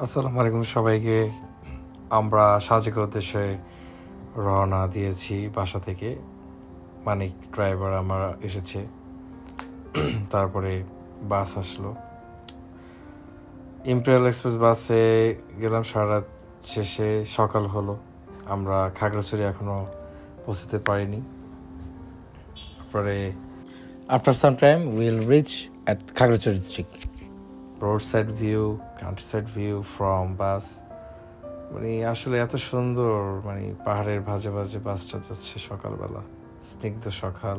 আসসালামু আলাইকুম সবাইকে। আমরা সাজেকের উদ্দেশ্যে রওনা দিয়েছি বাসা থেকে। মানিক ড্রাইভার আমার এসেছে, তারপরে বাস আসলো। ইম্পেরিয়াল এক্সপ্রেস বাসে গেলাম, সারা রাত শেষে সকাল হলো। আমরা খাগড়াছড়ি এখনও পৌঁছতে পারিনি। তারপরে after some time will reach at Khagrachari district. Roadside view, countryside view from bus, মানে আসলে এত সুন্দর, মানে পাহাড়ের ভাজে ভাজে বাসটা যাচ্ছে সকালবেলা, স্নিগ্ধ সকাল,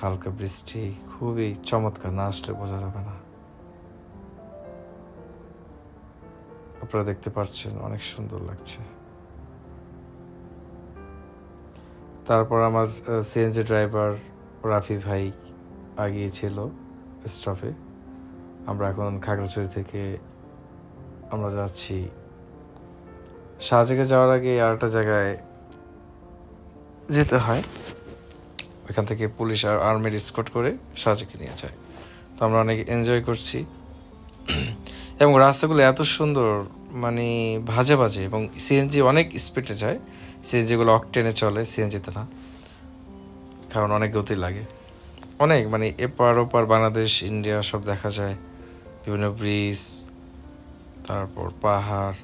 হালকা বৃষ্টি, খুবই চমৎকার, না আসলে বোঝা যাবে না। আপনারা দেখতে পাচ্ছেন অনেক সুন্দর লাগছে। তারপর আমার সিএনজি ড্রাইভার রাফি ভাই আগিয়েছিল স্টপে। আমরা এখন খাগড়াছড়ি থেকে আমরা যাচ্ছি শাহজাগে। যাওয়ার আগে আরেকটা জায়গায় যেতে হয়, ওইখান থেকে পুলিশ আর আর্মির স্কট করে শাহজাগে নিয়ে যায়। তো আমরা অনেক এনজয় করছি এবং রাস্তাগুলো এত সুন্দর, মানে ভাজে ভাজে, এবং সিএনজি অনেক স্পিডে যায়। সিএনজিগুলো অকটেনে চলে, সিএনজিতে না, কারণ অনেক গতি লাগে। অনেক, মানে এপার ওপার বাংলাদেশ ইন্ডিয়া সব দেখা যায়, বিভিন্ন ব্রিজ, তারপর পাহাড়,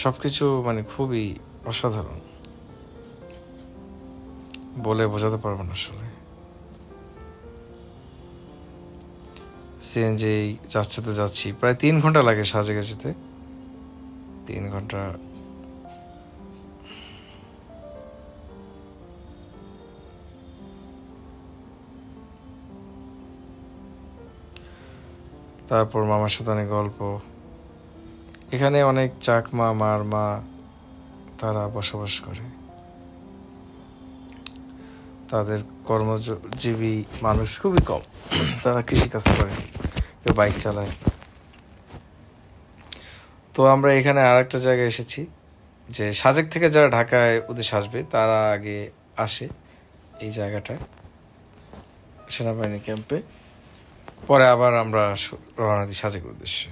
সব কিছু মানে খুবই অসাধারণ, বলে বোঝাতে পারবো না আসলে। সিএনজি যাচ্ছে তো যাচ্ছি, প্রায় 3 ঘন্টা লাগে সাজেকে যেতে, 3 ঘন্টা। তারপর মামার সাথে অনেক গল্প। এখানে অনেক চাকমা, মারমা, তারা বসবাস করে। তাদের কর্মজীবী মানুষ খুবই কম, তারা কৃষিকাজ করে, কেউ বাইক চালায়। তো আমরা এখানে আর একটা জায়গায় এসেছি, যে সাজেক থেকে যারা ঢাকায় উদ্দেশ্যে আসবে তারা আগে আসে এই জায়গাটায়, সেনাবাহিনী ক্যাম্পে, পরে আবার আমরা রওনা দিই সাজেকের উদ্দেশ্যে।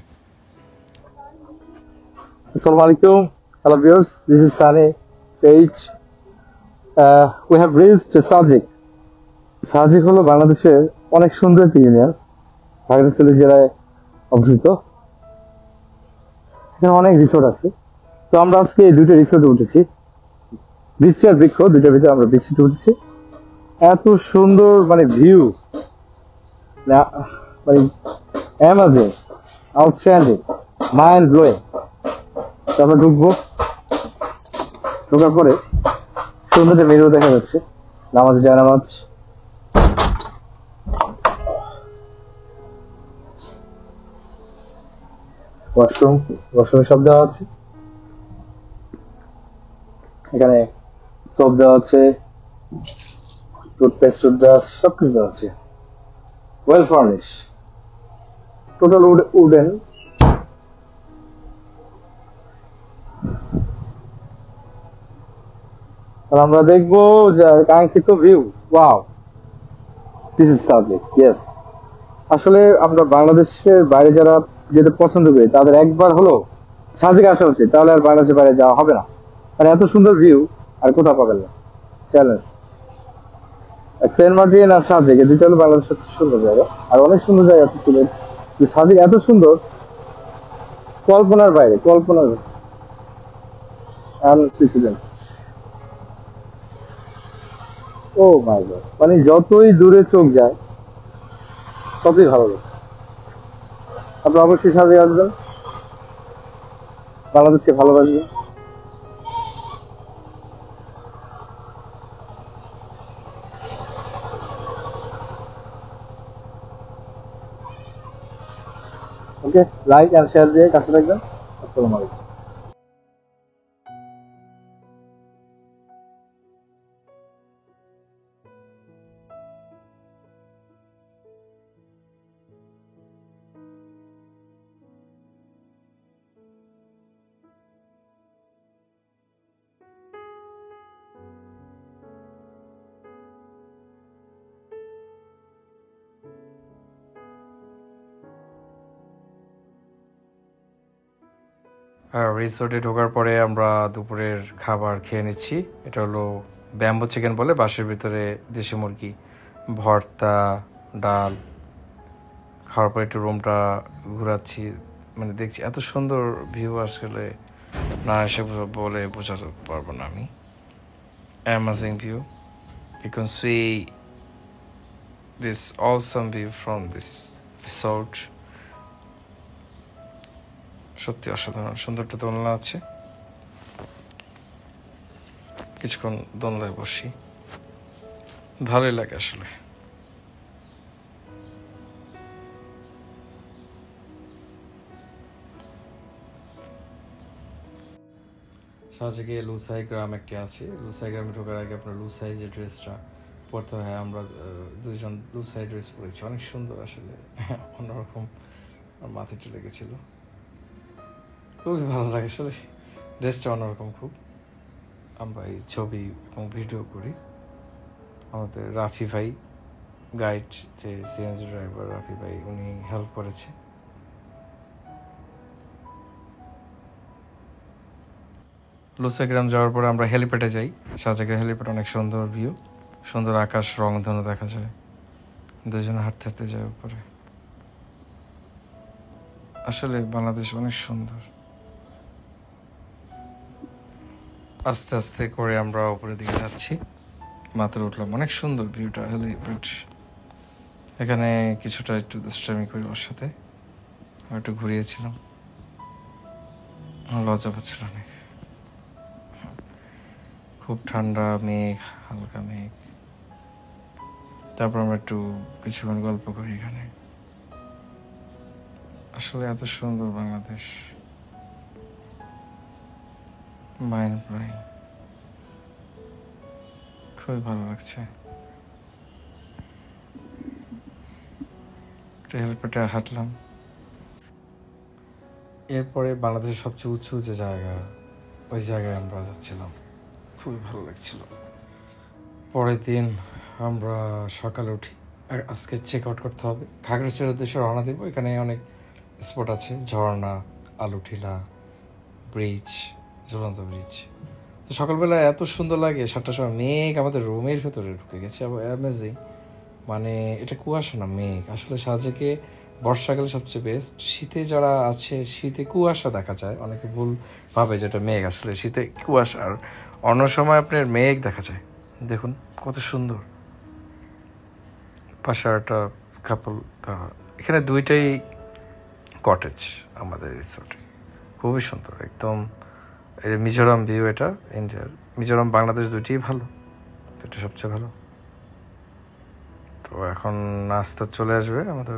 Assalamu alaikum. Hello viewers, this is Sani page. We have reached Sajik. Sajik হলো বাংলাদেশের অনেক সুন্দর একটি ইউনিয়ন, খাগড়াছড়ি জেলায় অবস্থিত। এখানে অনেক রিসোর্ট আছে। তো আমরা আজকে এই দুইটা রিসোর্টে উঠেছি, বৃষ্টি আর বৃক্ষ দুইটার ভিতরে আমরা বৃষ্টিতে উঠেছি। এত সুন্দর মানে ভিউ, মানে অ্যামাজিং, আউটস্ট্যান্ডিং, মাইন্ড ব্লোয়িং। তো আমরা ঢুকবো, ঢোকার পরে সুন্দর মেনু দেখা যাচ্ছে, নামাজ জায়নামাজ, ওয়াশরুমের সব দেওয়া আছে। এখানে সোপ দেওয়া আছে, টুথপেস্ট দেওয়া আছে, সবকিছু দেওয়া আছে। Well furnish, total wooden. আর আমরা দেখবো যে কাঙ্ক্ষিত ভিউ। Wow, this is Sajek. Yes, আসলে আমরা বাংলাদেশের বাইরে যারা যেতে পছন্দ করি তাদের একবার হলো সাজেক আসা উচিত, তাহলে আর বাংলাদেশের বাইরে যাওয়া হবে না। মানে এত সুন্দর ভিউ আর কোথাও পাবেন না। চ্যালেঞ্জ। সেন্ট মার্টিন আর সাজেক, এই দুইটা হলো বাংলাদেশের সবচেয়ে সুন্দর জায়গা। আর অনেক সুন্দর জায়গা ছিল, সাজেক এত সুন্দর, কল্পনার বাইরে, কল্পনার আনপ্রেসিডেন্ট। ও মাই গড, মানে যতই দূরে চোখ যায় ততই ভালো লাগে। আপনি অবশ্যই সাজেক আসবেন, বাংলাদেশকে ভালোবাসবেন। ওকে, লাইক আর শেয়ার দিয়ে কাছে থাকবেন। আসসালামু আলাইকুম। আর রিসোর্টে ঢোকার পরে আমরা দুপুরের খাবার খেয়ে নিচ্ছি। এটা হলো ব্যাম্বো চিকেন বলে, বাঁশের ভিতরে দেশি মুরগি, ভর্তা, ডাল। খাওয়ার পরে একটু রুমটা ঘোরাচ্ছি, মানে দেখছি এত সুন্দর ভিউ, আসলে না এসে বলে বোঝাতে পারবো না আমি। Amazing view, you can see this awesome view from this resort. সত্যি অসাধারণ, সুন্দরটা দোলনা আছে, কিছুক্ষণ দোলনায় বসি, ভালোই লাগে আসলে। সাজেকে লুসাই গ্রাম একটা আছে। লুসাই গ্রামে ঢোকার আগে আপনার লুসাই যে ড্রেসটা পরতে হয়, আমরা দুইজন লুসাই ড্রেস পরেছি, অনেক সুন্দর আসলে, অন্যরকম। আর মাথায় চলে গেছিল, খুবই ভালো লাগে আসলে, ড্রেসটা অন্যরকম খুব। আমরা এই ছবি এবং ভিডিও করি। আমাদের রাফি ভাই গাইড, যে সিএনজি ড্রাইভার রাফি ভাই, উনি হেল্প করেছে। লুসাইগ্রাম যাওয়ার পরে আমরা হেলিপ্যাডে যাই। সাজেকের হেলিপ্যাড অনেক সুন্দর ভিউ, সুন্দর আকাশ, রংধনু দেখা যায়। দুজনে হাঁটতে হাঁটতে যায় উপরে। আসলে বাংলাদেশ অনেক সুন্দর। আস্তে আস্তে করে আমরা উপরের দিকে যাচ্ছি, মাত্র উঠলাম। অনেক সুন্দর ভিউটা, হেলিপ্যাড। এখানে কিছুটা একটু দুষ্টামি করি ওর সাথে, একটু ঘুরিয়েছিলাম, লজ্জা পাচ্ছিল অনেক। খুব ঠান্ডা, মেঘ, হালকা মেঘ। তারপর আমরা একটু কিছুক্ষণ গল্প করি এখানে। আসলে এত সুন্দর বাংলাদেশ, মাইন্ড ব্লোয়িং, খুবই ভালো লাগছে। হেলিপ্যাডে হাঁটলাম। এরপরে বাংলাদেশের সবচেয়ে উঁচু যে জায়গা, ওই জায়গায় আমরা যাচ্ছিলাম, খুবই ভালো লাগছিল। পরের দিন আমরা সকালে উঠি, আর আজকে চেক আউট করতে হবে। খাগড়াছড়ির উদ্দেশ্যে রওনা দেবো। এখানে অনেক স্পট আছে, ঝর্ণা, আলুঠিলা, ব্রিজ, ঝুলন্ত ব্রিজ। তো সকালবেলা এত সুন্দর লাগে, 7টার সময় মেঘ আমাদের রুমের ভেতরে ঢুকে গেছে, অ্যামেজিং। মানে এটা কুয়াশা না, মেঘ। আসলে সাজেকে বর্ষাকালে সবচেয়ে বেস্ট। শীতে যারা আছে, শীতে কুয়াশা দেখা যায়, অনেকে ভুল ভাবে যেটা মেঘ, আসলে শীতে কুয়াশা। আর অন্য সময় আপনার মেঘ দেখা যায়। দেখুন কত সুন্দর। পাশে একটা কাপল, এখানে দুইটাই কটেজ আমাদের রিসোর্টে, খুবই সুন্দর একদম। এই যে মিজোরাম ভিউ, এটা ইন্ডিয়ার। মিজোরাম বাংলাদেশ দুইটিই ভালো, এটা সবচেয়ে ভালো। তো এখন নাস্তা চলে আসবে আমাদের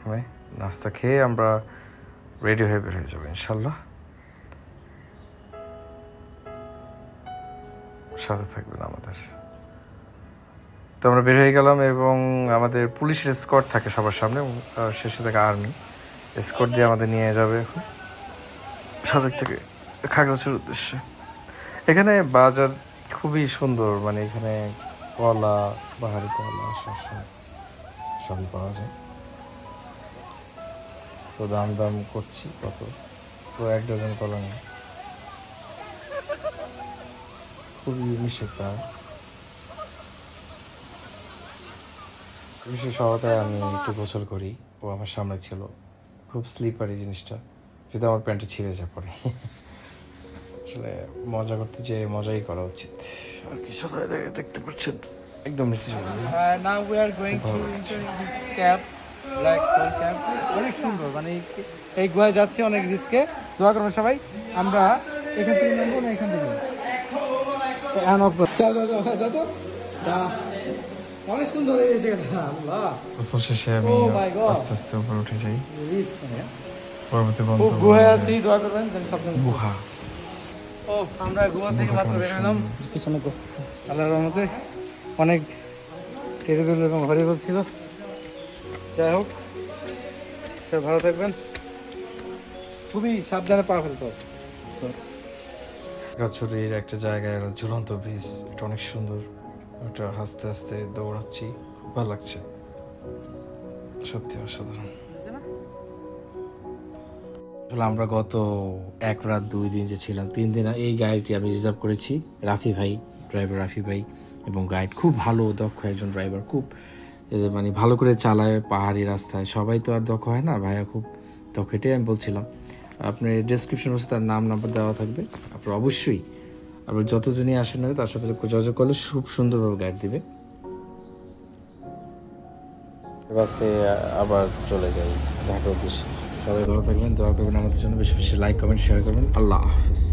রুমে, নাস্তা খেয়ে আমরা রেডি হয়ে বের হয়ে যাবো ইনশাল্লাহ। সাথে থাকবেন আমাদের। তো আমরা বের হয়ে গেলাম, এবং আমাদের পুলিশের স্কট থাকে সবার সামনে, শেষে থাকে আর্মি। স্কট দিয়ে আমাদের নিয়ে যাবে এখন সাজেক থেকে খাগড়াছড়ির উদ্দেশ্যে। এখানে বাজার খুবই সুন্দর, মানে এখানে কলা, বাহারি কলা, শসা সবই পাওয়া যায়। তো দাম করছি কত, তো 1 ডজন কলা নেই, খুবই নিষেধ। বিশেষ শহরটায় আমি একটু গোসল করি, ও আমার সামনে ছিল, খুব স্লিপারি জিনিসটা, যদি আমার প্যান্টে ছিঁড়ে যা পড়ে। আসলে মজা করতে যে মজাই করা উচিত। আর কি সবাই দেখতে পাচ্ছেন একদম নিচে চলে গেল। Now we are going to enter this cab, black hole cab. অনেক সুন্দর, মানে এই গুহায় যাচ্ছি অনেক রিস্কে। দোয়া করবেন সবাই। আমরা এখান থেকে নামবো না এখান থেকে? অনেক সুন্দর এই জায়গাটা। আল্লাহ, গোসল শেষে আমি Oh my God. আস্তে আস্তে উপরে উঠে যাই। রিস্ক মানে। পরবর্তী ও গন্তব্য গুহায় আছি, দোয়া করবেন যেন সব জন। গুহা। ও আমরা গুহা থেকে মাত্র বের হলাম। পিছনে আল্লাহর রহমতে অনেক টেরিবল এবং হরিবল ছিল। যাই হোক, সবাই ভালো থাকবেন, খুবই সাবধানে পা ফেলতে হবে। খাগড়াছড়ির একটা জায়গায় একটা ঝুলন্ত ব্রিজ, এটা অনেক সুন্দর। ওটা আস্তে আস্তে দৌড়াচ্ছি, খুব ভালো লাগছে, সত্যি অসাধারণ। আসলে আমরা গত 1 রাত 2 দিন যে ছিলাম 3 দিন এই গাড়িটি আমি রিজার্ভ করেছি রাফি ভাই, ড্রাইভার রাফি ভাই এবং গাইড খুব ভালো দক্ষ একজন ড্রাইভার, খুব মানে ভালো করে চালায় পাহাড়ি রাস্তায়। সবাই তো আর দক্ষ হয় না, ভাইয়া খুব দক্ষ, এটাই আমি বলছিলাম। আপনার ডিসক্রিপশন বক্সে তার নাম্বার দেওয়া থাকবে, আপনার অবশ্যই আপনার যতজনই আসেন না তার সাথে যোগাযোগ করলে খুব সুন্দরভাবে গাইড দিবে। বাসে আবার চলে যাই ঢাকার উদ্দেশ্যে। সবাই ভালো থাকবেন, দোয়া করবেন আমাদের জন্য, বেশি বেশি লাইক কমেন্ট শেয়ার করবেন। আল্লাহ হাফিজ।